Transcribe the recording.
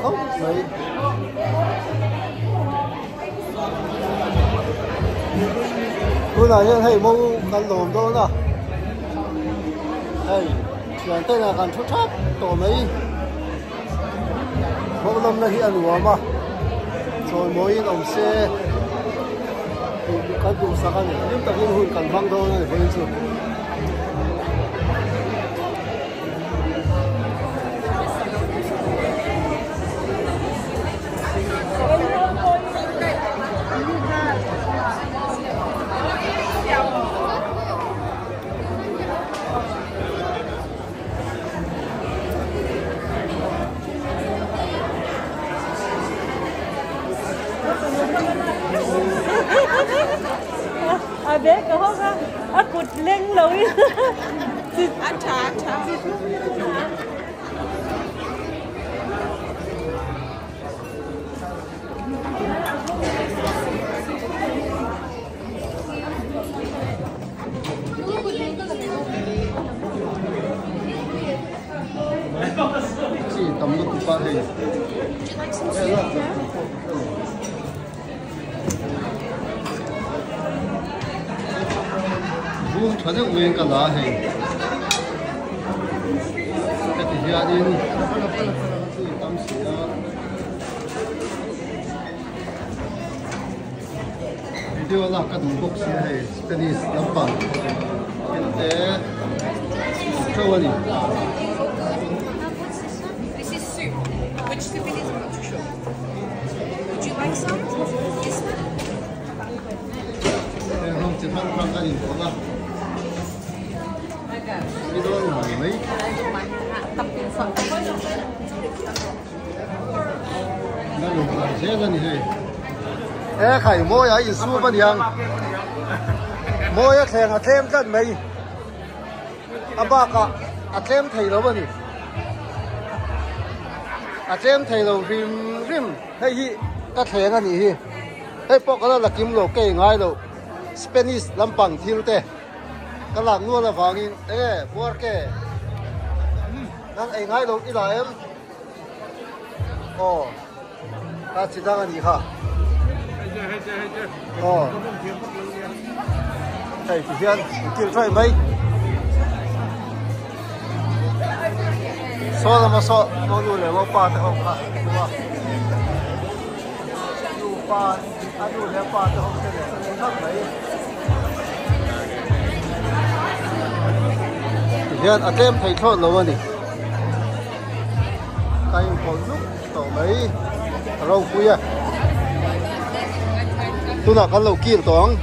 không mấy tôi là như thầy mong cần lồm đâu nè thầy chuyện tên là cần chút chát tổ mấy mỗi năm là hiện lúa mà rồi mỗi đồng xe cần đủ sao cái này nhưng tập nhiên hụt cần văng đâu này phải chưa à bé có không ha à cụt lên lối à chà chà chỉ tầm được ba hình 저녁 우연가 나해. 그때 해야지는 땀시야. 비디오가 아까 눈복시해 스페니스 연방. 그때 스트로원이. This is soup. Which soup it is, I'm not too sure. Would you like some? Yes, ma'am. 그럼 제 한방까지 뭐가? 이런 많이. Tập tiền phật. 나는 제가니 해. 에 khai 뭐야 이 수분 양. 뭐야 khen thêm rất mấy. 아바가 thêm thầy đó b니. thêm thầy rồi rim hay hi cái khen anh hi. Hay bọc cái là kim lô cây ngay đâu. Spanish lampang thiêu te. Cái lạc luôn là vàng in. Ê, bùa kê. Nang ai ngay đâu ít là em. Ồ. Ta chỉ đang anh ha. Ồ. Thầy chỉ hiện kiểm tra mấy. So là mà so, nó luôn là một ba thế không ha. Đúng không? Đủ ba, anh đủ là ba thế không thế này. Không thắc mấy. Hiện ở thêm thầy thốt lâu rồi. Tay còn lúc tổ mấy rau khuya. Tôi là con lẩu kia toán.